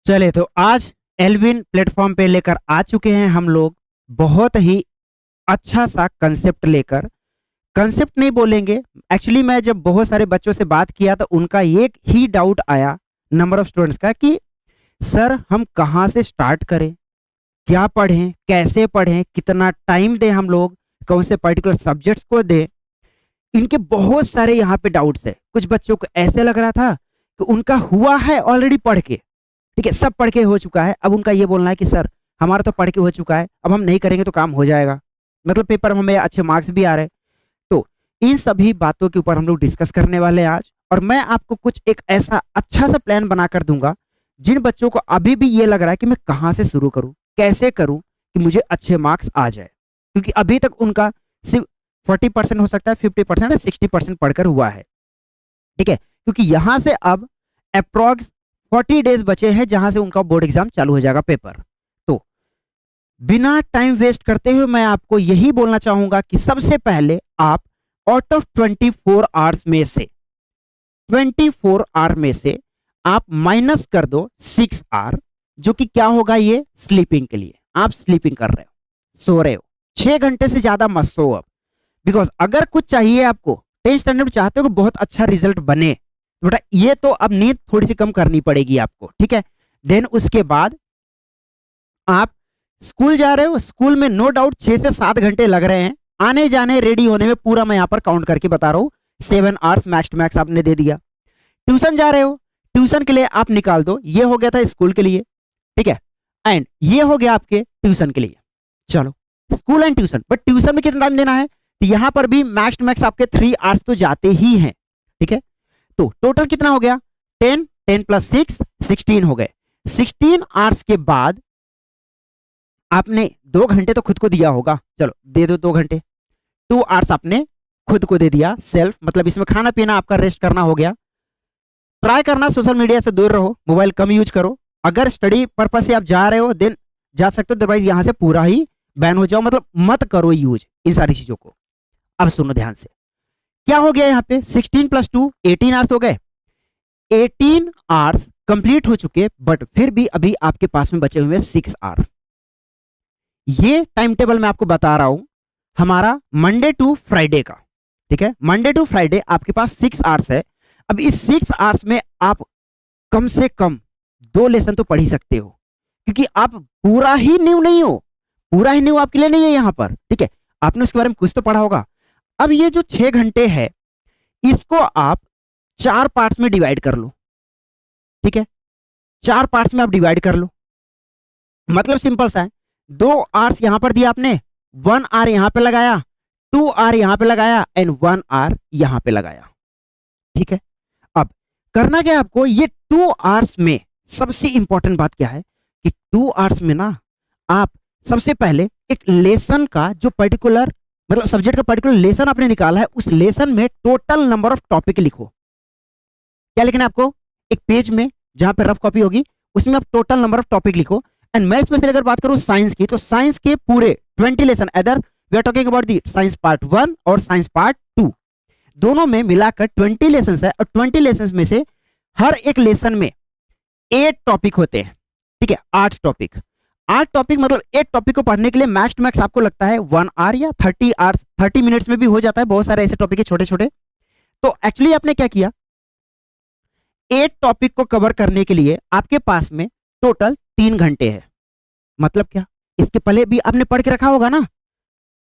चले तो आज एल्विन प्लेटफॉर्म पे लेकर आ चुके हैं हम लोग बहुत ही अच्छा सा कंसेप्ट लेकर। कंसेप्ट नहीं बोलेंगे, एक्चुअली मैं जब बहुत सारे बच्चों से बात किया तो उनका एक ही डाउट आया नंबर ऑफ स्टूडेंट्स का कि सर हम कहाँ से स्टार्ट करें, क्या पढ़ें, कैसे पढ़ें, कितना टाइम दें, हम लोग कौन से पर्टिकुलर सब्जेक्ट्स को दें। इनके बहुत सारे यहाँ पे डाउट्स है। कुछ बच्चों को ऐसे लग रहा था कि उनका हुआ है ऑलरेडी पढ़ के, ठीक है, सब पढ़ के हो चुका है, अब उनका ये बोलना है कि सर हमारा तो पढ़ के हो चुका है, अब हम नहीं करेंगे तो काम हो जाएगा, मतलब पेपर में हमें अच्छे मार्क्स भी आ रहे हैं। तो इन सभी बातों के ऊपर हम लोग डिस्कस करने वाले हैं आज, और मैं आपको कुछ एक ऐसा अच्छा सा प्लान बनाकर दूंगा जिन बच्चों को अभी भी ये लग रहा है कि मैं कहाँ से शुरू करूँ, कैसे करूँ कि मुझे अच्छे मार्क्स आ जाए, क्योंकि अभी तक उनका सिर्फ 40% हो सकता है, 50% या 60% पढ़कर हुआ है, ठीक है, क्योंकि यहां से अब अप्रोक्स 40 डेज बचे हैं जहां से उनका बोर्ड एग्जाम चालू हो जाएगा पेपर। तो बिना टाइम वेस्ट करते हुए मैं आपको यही बोलना चाहूंगा कि सबसे पहले आप आउट ऑफ 24 आवर्स में से 24 आवर में से आप माइनस कर दो 6 आवर, जो कि क्या होगा, ये स्लीपिंग के लिए। आप स्लीपिंग कर रहे हो, सो रहे हो, 6 घंटे से ज्यादा मत सो अब, बिकॉज अगर कुछ चाहिए आपको, 10th स्टैंडर्ड में चाहते हो कि बहुत अच्छा रिजल्ट बने, तो बेटा ये तो अब नींद थोड़ी सी कम करनी पड़ेगी आपको, ठीक है। देन उसके बाद आप स्कूल जा रहे हो, स्कूल में नो डाउट 6 से 7 घंटे लग रहे हैं आने जाने रेडी होने में, पूरा मैं यहां पर काउंट करके बता रहा हूं, 7 आवर्स मैक्स टू मैक्स आपने दे दिया। ट्यूशन जा रहे हो, ट्यूशन के लिए आप निकाल दो, ये हो गया था स्कूल के लिए, ठीक है, एंड ये हो गया आपके ट्यूशन के लिए। चलो school and tuition, but tuition में कितना टाइम देना है, तो यहां पर भी मैक्स टू मैक्स आपके 3 आवर्स तो जाते ही हैं, ठीक है। तो टोटल कितना हो गया, 10, 10 प्लस 6, 16 हो गए। 16 आवर्स के बाद आपने 2 घंटे तो खुद को दिया होगा, चलो दे दो 2 घंटे, 2 आवर्स आपने खुद को दे दिया सेल्फ, मतलब इसमें खाना पीना आपका रेस्ट करना हो गया। ट्राई करना सोशल मीडिया से दूर रहो, मोबाइल कम यूज करो, अगर स्टडी पर्पज से आप जा रहे हो देन जा सकते हो, अदरवाइज यहां से पूरा ही बैन हो जाओ, मतलब मत करो यूज इन सारी चीजों को। अब सुनो ध्यान से, क्या हो गया यहाँ पे, 16 प्लस 2 18 आवर्स हो गए। 18 आवर्स कंप्लीट हो चुके, बट फिर भी अभी आपके पास में बचे हुए 6 आवर। ये टाइम टेबल मैं आपको बता रहा हूं हमारा मंडे टू फ्राइडे का, ठीक है, मंडे टू फ्राइडे आपके पास 6 आवर्स है। अब इस 6 आवर्स में आप कम से कम 2 लेसन तो पढ़ ही सकते हो, क्योंकि आप पूरा ही न्यू नहीं हो, पूरा ही न्यू आपके लिए नहीं है यहाँ पर, ठीक है, आपने उसके बारे में कुछ तो पढ़ा होगा। अब ये जो 6 घंटे है इसको आप 4 पार्ट्स में डिवाइड कर लो, ठीक है, 4 पार्ट्स में आप डिवाइड कर लो, मतलब सिंपल सा है, 2 आवर्स यहां पर दिया आपने, 1 आवर यहां पे लगाया, 2 आवर यहां पे लगाया एंड 1 आवर यहां पे लगाया, ठीक है। अब करना क्या है आपको, ये 2 आवर्स में सबसे इंपॉर्टेंट बात क्या है कि 2 आवर्स में ना आप सबसे पहले एक लेसन का जो पर्टिकुलर, मतलब सब्जेक्ट का पर्टिकुलर लेसन आपने निकाला है, उस लेसन में टोटल नंबर ऑफ टॉपिक लिखो। क्या लिखना है आपको, एक पेज में जहां पे रफ कॉपी होगी उसमें आप टोटल नंबर ऑफ टॉपिक लिखो। एंड मैं इसमें से अगर बात करूं साइंस की, तो साइंस के पूरे 20 lesson, other we are talking about the science part 1 और साइंस पार्ट 2, दोनों में मिलाकर 20 लेसन है, और 20 लेसन में से हर एक लेसन में 8 टॉपिक होते हैं, ठीक है, 8 टॉपिक। 8 टॉपिक मतलब 8 टॉपिक को पढ़ने के लिए मैक्स टू मैक्स आपको लगता है 1 आवर या 30 आवर्स, 30 मिनट्स में भी हो जाता है, बहुत सारे ऐसे टॉपिक है छोटे छोटे। तो एक्चुअली आपने क्या किया, 8 टॉपिक को कवर करने के लिए आपके पास में टोटल 3 घंटे है। मतलब क्या, इसके पहले भी आपने पढ़ के रखा होगा ना,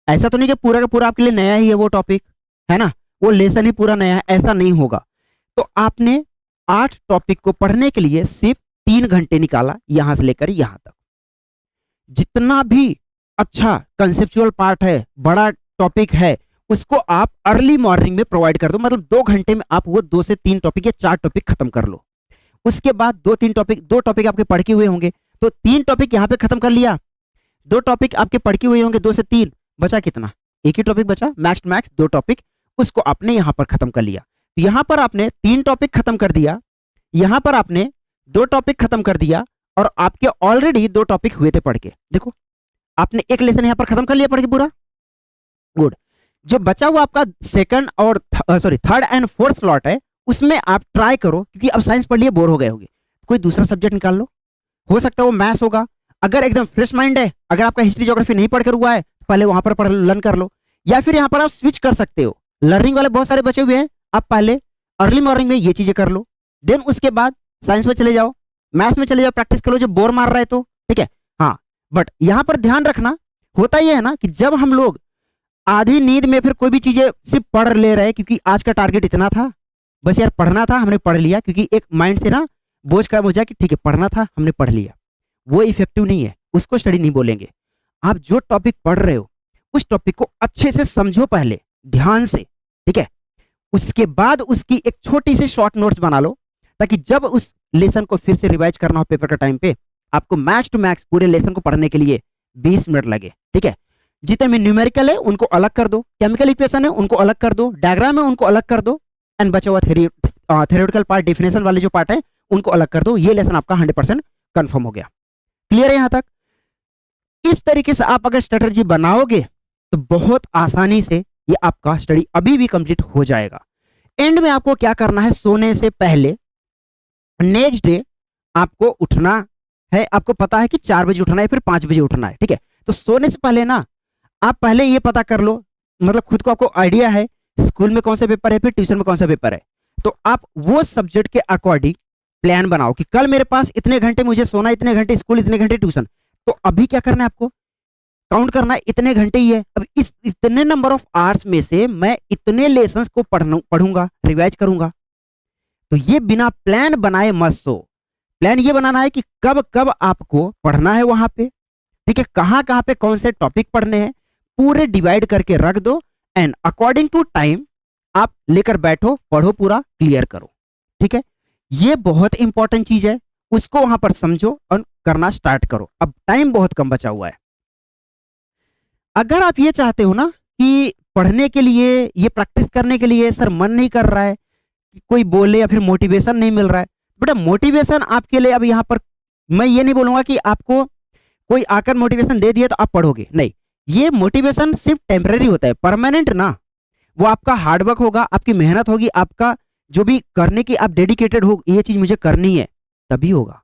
ऐसा तो नहीं कि पूरा का पूरा आपके लिए नया ही है वो टॉपिक, है ना, वो लेसन ही पूरा नया है, ऐसा नहीं होगा। तो आपने 8 टॉपिक को पढ़ने के लिए सिर्फ 3 घंटे निकाला, यहां से लेकर यहां तक। जितना भी अच्छा कंसेप्चुअल पार्ट है, बड़ा टॉपिक है, उसको आप अर्ली मॉर्निंग में प्रोवाइड कर दो, मतलब 2 घंटे में आप वो 2 से 3 टॉपिक या 4 टॉपिक खत्म कर लो। उसके बाद 2-3 टॉपिक, 2 टॉपिक आपके पढ़ के हुए होंगे, तो 3 टॉपिक यहां पे खत्म कर लिया, 2 टॉपिक आपके पढ़ के हुए होंगे, 2 से 3 बचा कितना, एक ही टॉपिक बचा, मैक्स टू मैक्स 2 टॉपिक, उसको आपने यहां पर खत्म कर लिया। तो यहां पर आपने 3 टॉपिक खत्म कर दिया, यहां पर आपने 2 टॉपिक खत्म कर दिया, और आपके ऑलरेडी 2 टॉपिक हुए थे पढ़ के, देखो आपने एक लेसन यहां पर खत्म कर लिया पढ़ के पूरा, गुड। जो बचा हुआ आपका सेकंड और थर्ड एंड फोर्थ स्लॉट है, उसमें आप ट्राई करो, क्योंकि अब साइंस पढ़ लिए बोर हो गए होंगे, कोई दूसरा सब्जेक्ट निकाल लो, हो सकता है वो मैथ्स होगा। अगर एकदम फ्रेश माइंड है, अगर आपका हिस्ट्री ज्योग्राफी नहीं पढ़कर हुआ है, तो पहले वहां पर पढ़ लर्न कर लो। या फिर यहाँ पर आप स्विच कर सकते हो, लर्निंग वाले बहुत सारे बचे हुए हैं, आप पहले अर्ली मॉर्निंग में ये चीजें कर लो, देन उसके बाद साइंस में चले जाओ, मैथ्स में चले जाओ, प्रैक्टिस कर लो जब बोर मार रहा है तो, ठीक है। हाँ, बट यहां पर ध्यान रखना, होता यह है ना कि जब हम लोग आधी नींद में फिर कोई भी चीजें सिर्फ पढ़ ले रहे हैं क्योंकि आज का टारगेट इतना था, बस यार पढ़ना था, हमने पढ़ लिया, क्योंकि एक माइंड से ना बोझ कम हो जाए कि ठीक है पढ़ना था, हमने पढ़ लिया, वो इफेक्टिव नहीं है, उसको स्टडी नहीं बोलेंगे। आप जो टॉपिक पढ़ रहे हो उस टॉपिक को अच्छे से समझो पहले, ध्यान से, ठीक है। उसके बाद उसकी एक छोटी सी शॉर्ट नोट्स बना लो, ताकि जब उस लेसन को फिर से रिवाइज करना हो पेपर का टाइम पे, आपको मैक्स टू मैक्स पूरे लेसन को पढ़ने के लिए 20 मिनट लगे, ठीक है। जितने में न्यूमेरिकल है उनको अलग कर दो, केमिकल इक्वेशन है उनको अलग कर दो, डायग्राम है उनको अलग कर दो, एंड बचा हुआ थ्योरेटिकल पार्ट, डिफिनेशन वाले जो पार्ट है उनको अलग कर दो। ये लेसन आपका 100% कंफर्म हो गया। क्लियर है यहां तक? इस तरीके से आप अगर स्ट्रेटजी बनाओगे तो बहुत आसानी से ये आपका स्टडी अभी भी कंप्लीट हो जाएगा। एंड में आपको क्या करना है, सोने से पहले नेक्स्ट डे आपको उठना है, आपको पता है कि 4 बजे उठना है, फिर 5 बजे उठना है, ठीक है। तो सोने से पहले ना आप पहले ये पता कर लो, मतलब खुद को आपको आइडिया है स्कूल में कौन सा पेपर है, फिर ट्यूशन में कौन सा पेपर है, तो आप वो सब्जेक्ट के अकॉर्डिंग प्लान बनाओ कि कल मेरे पास इतने घंटे मुझे सोना, इतने घंटे स्कूल, इतने घंटे ट्यूशन। तो अभी क्या करना है, आपको काउंट करना है, इतने घंटे ही है, अब इस इतने नंबर ऑफ आवर्स में से मैं इतने लेसन्स को पढ़ूंगा, रिवाइज करूंगा। तो ये बिना प्लान बनाए मत सो। प्लान ये बनाना है कि कब कब आपको पढ़ना है वहां पे, ठीक है, कहां कहां पे कौन से टॉपिक पढ़ने हैं, पूरे डिवाइड करके रख दो, एंड अकॉर्डिंग टू टाइम आप लेकर बैठो, पढ़ो, पूरा क्लियर करो, ठीक है। ये बहुत इंपॉर्टेंट चीज है, उसको वहां पर समझो और करना स्टार्ट करो। अब टाइम बहुत कम बचा हुआ है। अगर आप ये चाहते हो ना कि पढ़ने के लिए, ये प्रैक्टिस करने के लिए सर मन नहीं कर रहा है, कोई बोले या फिर मोटिवेशन नहीं मिल रहा है, बेटा मोटिवेशन आपके लिए अब यहाँ पर मैं ये नहीं बोलूंगा कि आपको कोई आकर मोटिवेशन दे दिया तो आप पढ़ोगे, नहीं। ये मोटिवेशन सिर्फ टेम्परेरी होता है, परमानेंट ना। वो आपका हार्डवर्क होगा, आपकी मेहनत होगी, आपका जो भी करने की आप डेडिकेटेड हो, ये चीज मुझे करनी है, तभी होगा।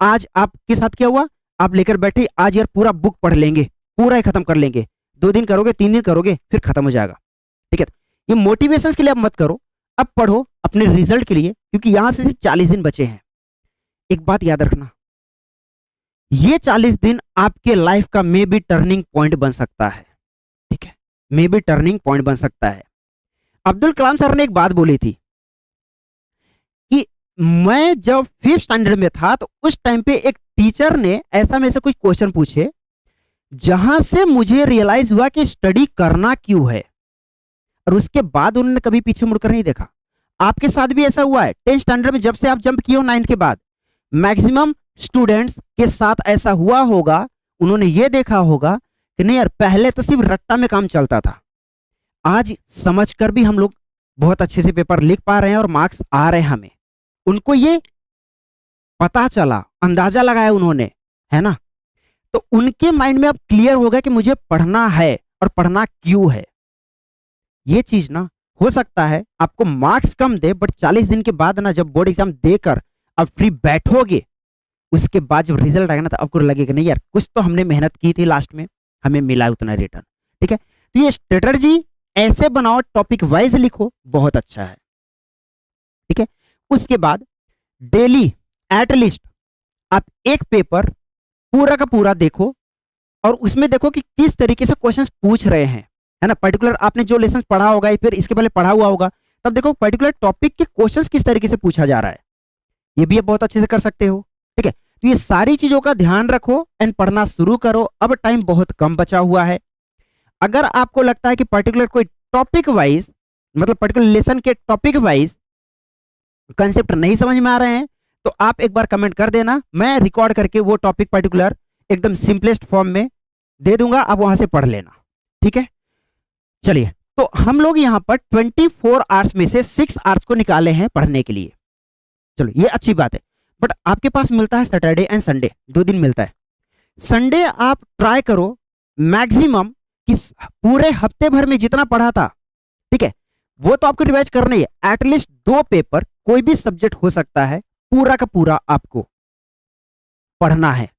आज आपके साथ क्या हुआ, आप लेकर बैठे आज यार पूरा बुक पढ़ लेंगे, पूरा ही खत्म कर लेंगे, 2 दिन करोगे, 3 दिन करोगे, फिर खत्म हो जाएगा, ठीक है। ये मोटिवेशन के लिए आप मत करो, अब पढ़ो अपने रिजल्ट के लिए, क्योंकि यहां से सिर्फ 40 दिन बचे हैं। एक बात याद रखना, ये 40 दिन आपके लाइफ का मे बी टर्निंग पॉइंट बन सकता है, ठीक है, मे बी टर्निंग पॉइंट बन सकता है। अब्दुल कलाम सर ने एक बात बोली थी कि मैं जब 5th स्टैंडर्ड में था तो उस टाइम पे एक टीचर ने ऐसा मेरे से कुछ क्वेश्चन पूछे, जहां से मुझे रियलाइज हुआ कि स्टडी करना क्यों है, और उसके बाद उन्होंने कभी पीछे मुड़कर नहीं देखा। आपके साथ भी ऐसा हुआ है 10th स्टैंडर्ड में जब से आप जंप किए हो 9th के बाद, मैक्सिमम स्टूडेंट्स के साथ ऐसा हुआ होगा, उन्होंने ये देखा होगा कि नहीं यार पहले तो सिर्फ रट्टा में काम चलता था, आज समझकर भी हम लोग बहुत अच्छे से पेपर लिख पा रहे हैं और मार्क्स आ रहे हैं हमें। उनको ये पता चला, अंदाजा लगाया उन्होंने, है ना। तो उनके माइंड में अब क्लियर हो गया कि मुझे पढ़ना है और पढ़ना क्यों है। ये चीज ना हो सकता है आपको मार्क्स कम दे, बट 40 दिन के बाद ना जब बोर्ड एग्जाम देकर अब फ्री बैठोगे, उसके बाद जब रिजल्ट आएगा ना तो आपको लगेगा नहीं यार कुछ तो हमने मेहनत की थी, लास्ट में हमें मिला उतना रिटर्न, ठीक है। तो ये स्ट्रेटजी ऐसे बनाओ, टॉपिक वाइज लिखो, बहुत अच्छा है, ठीक है। उसके बाद डेली एटलीस्ट आप एक पेपर पूरा का पूरा देखो, और उसमें देखो कि किस तरीके से क्वेश्चंस पूछ रहे हैं, है ना। पर्टिकुलर आपने जो लेसन पढ़ा होगा या फिर इसके पहले पढ़ा हुआ होगा, तब देखो पर्टिकुलर टॉपिक के क्वेश्चंस किस तरीके से पूछा जा रहा है, ये भी आप बहुत अच्छे से कर सकते हो, ठीक है। तो ये सारी चीजों का ध्यान रखो एंड पढ़ना शुरू करो। अब टाइम बहुत कम बचा हुआ है। अगर आपको लगता है कि पर्टिकुलर कोई टॉपिक वाइज, मतलब पर्टिकुलर लेसन के टॉपिक वाइज कंसेप्ट नहीं समझ में आ रहे हैं, तो आप एक बार कमेंट कर देना, मैं रिकॉर्ड करके वो टॉपिक पर्टिकुलर एकदम सिंपलेस्ट फॉर्म में दे दूंगा, आप वहां से पढ़ लेना, ठीक है। चलिए, तो हम लोग यहां पर 24 आवर्स में से 6 आवर्स को निकाले हैं पढ़ने के लिए, चलो ये अच्छी बात है। बट आपके पास मिलता है सैटरडे एंड संडे, 2 दिन मिलता है। संडे आप ट्राई करो मैक्सिमम कि पूरे हफ्ते भर में जितना पढ़ा था, ठीक है, वो तो आपको रिवाइज करना ही है। एटलीस्ट 2 पेपर कोई भी सब्जेक्ट हो सकता है, पूरा का पूरा आपको पढ़ना है,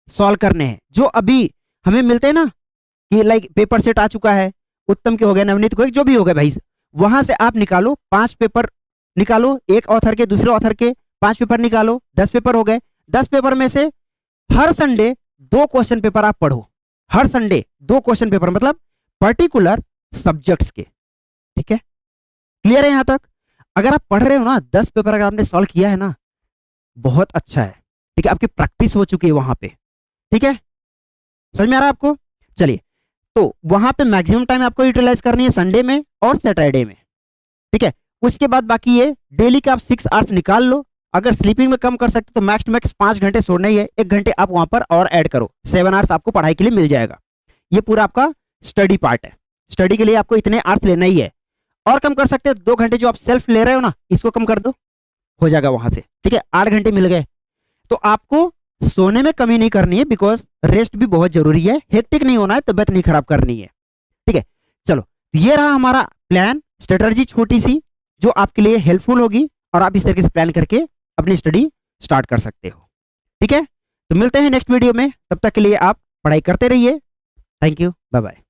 सॉल्व करने हैं। जो अभी हमें मिलते हैं ना कि लाइक पेपर सेट आ चुका है, उत्तम के हो गए, नवनीत को, जो भी हो गए भाई, वहां से आप निकालो 5 पेपर निकालो, एक ऑथर के दूसरे ऑथर के 5 पेपर निकालो, 10 पेपर हो गए। 10 पेपर में से हर संडे 2 क्वेश्चन पेपर आप पढ़ो, हर संडे 2 क्वेश्चन पेपर, मतलब पर्टिकुलर सब्जेक्ट्स के। ठीक है, क्लियर है यहां तक? अगर आप पढ़ रहे हो ना, 10 पेपर अगर आपने सॉल्व किया है ना, बहुत अच्छा है। ठीक है, आपकी प्रैक्टिस हो चुकी है वहां पे। ठीक है, समझ में आ रहा है आपको? चलिए, तो वहां पे मैक्सिमम टाइम आपको यूटिलाइज करनी है संडे में और सैटरडे में। ठीक है, उसके बाद बाकी ये डेली का आप 6 आवर्स निकाल लो। अगर स्लीपिंग में कम कर सकते तो मैक्स टू मैक्स 5 घंटे सोना ही है, 1 घंटे आप वहां पर और ऐड करो, 7 आवर्स आपको पढ़ाई के लिए मिल जाएगा। ये पूरा आपका स्टडी पार्ट है, स्टडी के लिए आपको इतने आवर्स लेना ही है। और कम कर सकते हो 2 घंटे जो आप सेल्फ ले रहे हो ना, इसको कम कर दो, हो जाएगा वहां से। ठीक है, 8 घंटे मिल गए। तो आपको सोने में कमी नहीं करनी है, बिकॉज रेस्ट भी बहुत जरूरी है, हेक्टिक नहीं होना है, तबियत नहीं खराब करनी है। ठीक है, चलो, ये रहा हमारा प्लान, स्ट्रेटजी छोटी सी, जो आपके लिए हेल्पफुल होगी, और आप इस तरीके से प्लान करके अपनी स्टडी स्टार्ट कर सकते हो। ठीक है, तो मिलते हैं नेक्स्ट वीडियो में, तब तक के लिए आप पढ़ाई करते रहिए। Thank you, bye bye.